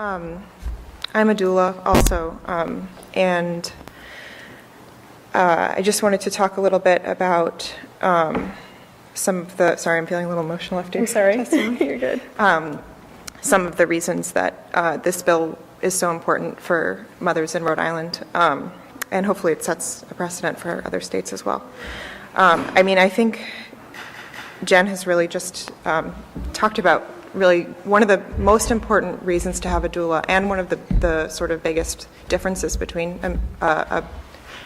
I'm a doula also, and I just wanted to talk a little bit about some of the, sorry, I'm feeling a little emotional after. I'm sorry, you're good. Some of the reasons that this bill is so important for mothers in Rhode Island, and hopefully it sets a precedent for other states as well. I mean, I think Jen has really just talked about really one of the most important reasons to have a doula, and one of the sort of biggest differences between a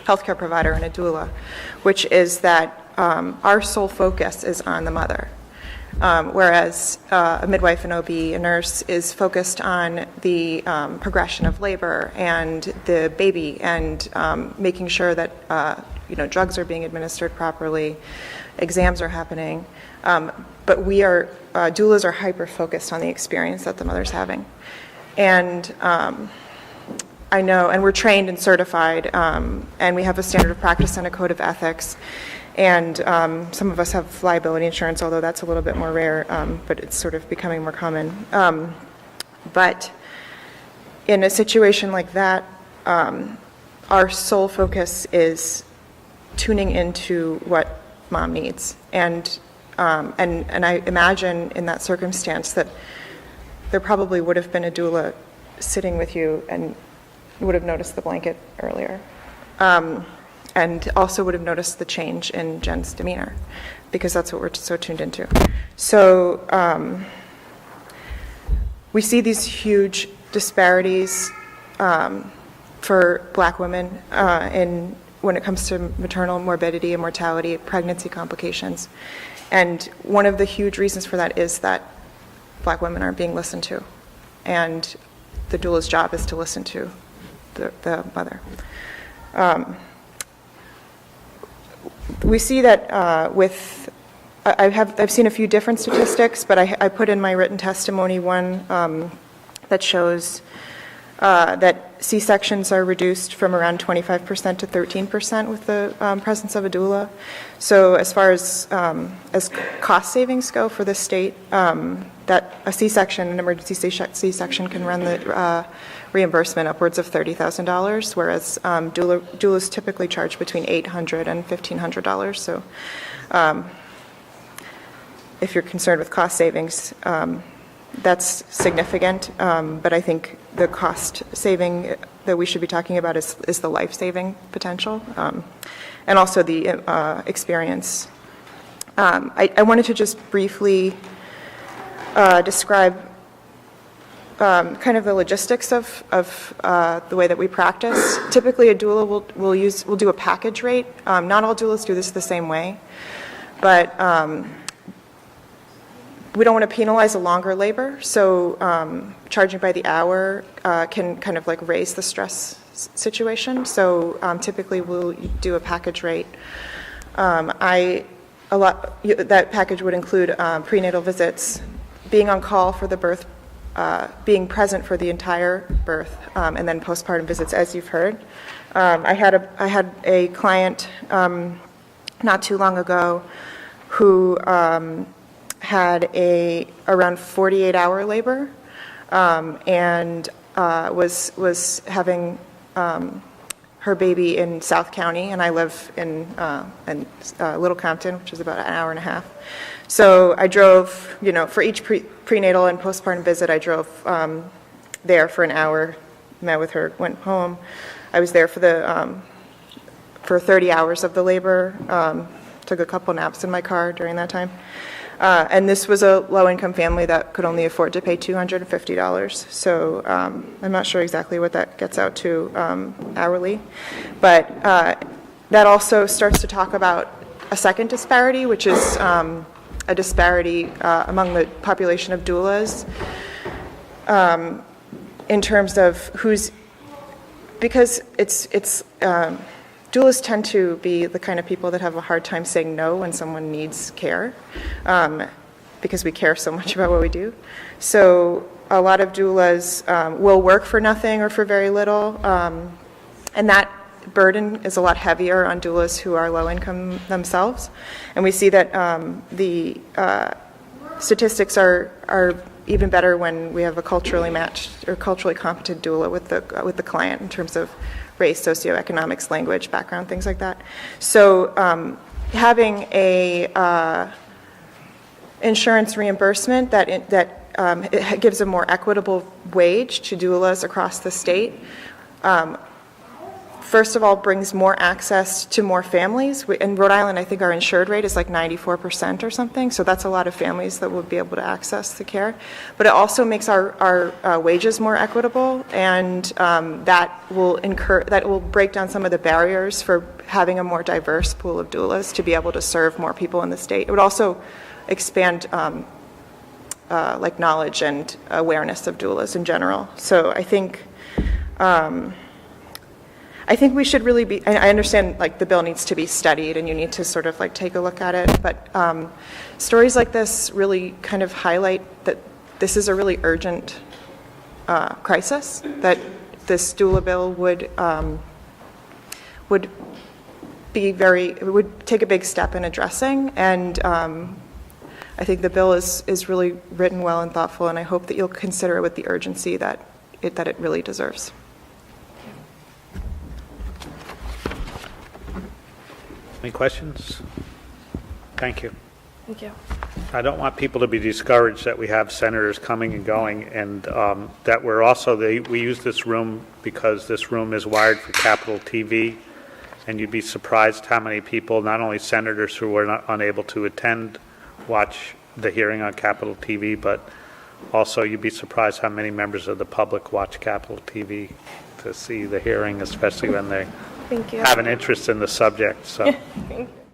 healthcare provider and a doula, which is that our sole focus is on the mother. Whereas a midwife, an OB, a nurse is focused on the progression of labor and the baby, and making sure that drugs are being administered properly, exams are happening. But doulas are hyper-focused on the experience that the mother's having. And I know, and we're trained and certified, and we have a standard of practice and a code of ethics. And some of us have liability insurance, although that's a little bit more rare, but it's sort of becoming more common. But in a situation like that, our sole focus is tuning into what mom needs. And I imagine in that circumstance that there probably would have been a doula sitting with you and would have noticed the blanket earlier. And also would have noticed the change in Jen's demeanor, because that's what we're so tuned into. So we see these huge disparities for Black women when it comes to maternal morbidity and mortality, pregnancy complications. And one of the huge reasons for that is that Black women aren't being listened to. And the doula's job is to listen to the mother. We see that I've seen a few different statistics, but I put in my written testimony one that shows that C-sections are reduced from around 25% to 13% with the presence of a doula. So as far as cost savings go for the state, that a C-section, an emergency C-section, can run the reimbursement upwards of $30,000, whereas doulas typically charge between $800 and $1,500. So if you're concerned with cost savings, that's significant, but I think the cost saving that we should be talking about is the life-saving potential, and also the experience. I wanted to just briefly describe kind of the logistics of the way that we practice. Typically, a doula will do a package rate. Not all doulas do this the same way, but we don't want to penalize a longer labor, so charging by the hour can kind of like raise the stress situation. So typically we'll do a package rate. That package would include prenatal visits, being on call for the birth, being present for the entire birth, and then postpartum visits, as you've heard. I had a client not too long ago who had around 48-hour labor, and was having her baby in South County, and I live in Little Compton, which is about an hour and a half. So I drove, for each prenatal and postpartum visit, I drove there for an hour, met with her, went home. I was there for 30 hours of the labor, took a couple naps in my car during that time. And this was a low-income family that could only afford to pay $250. So I'm not sure exactly what that gets out to hourly. But that also starts to talk about a second disparity, which is a disparity among the population of doulas in terms of because doulas tend to be the kind of people that have a hard time saying no when someone needs care, because we care so much about what we do. So a lot of doulas will work for nothing or for very little, and that burden is a lot heavier on doulas who are low income themselves. And we see that the statistics are even better when we have a culturally matched or culturally competent doula with the client in terms of race, socioeconomics, language, background, things like that. So having a insurance reimbursement that it gives a more equitable wage to doulas across the state, first of all, brings more access to more families. In Rhode Island, I think our insured rate is like 94% or something, so that's a lot of families that will be able to access the care. But it also makes our wages more equitable, and that will break down some of the barriers for having a more diverse pool of doulas to be able to serve more people in the state. It would also expand like knowledge and awareness of doulas in general. So I think we should really be, I understand like the bill needs to be studied and you need to sort of like take a look at it, but stories like this really kind of highlight that this is a really urgent crisis, that this doula bill would take a big step in addressing, and I think the bill is really written well and thoughtful, and I hope that you'll consider it with the urgency that it really deserves. Any questions? Thank you. Thank you. I don't want people to be discouraged that we have senators coming and going, and that we're also, we use this room because this room is wired for Capitol TV, and you'd be surprised how many people, not only senators who were unable to attend, watch the hearing on Capitol TV, but also you'd be surprised how many members of the public watch Capitol TV to see the hearing, especially when they Thank you. have an interest in the subject. So. Thank you.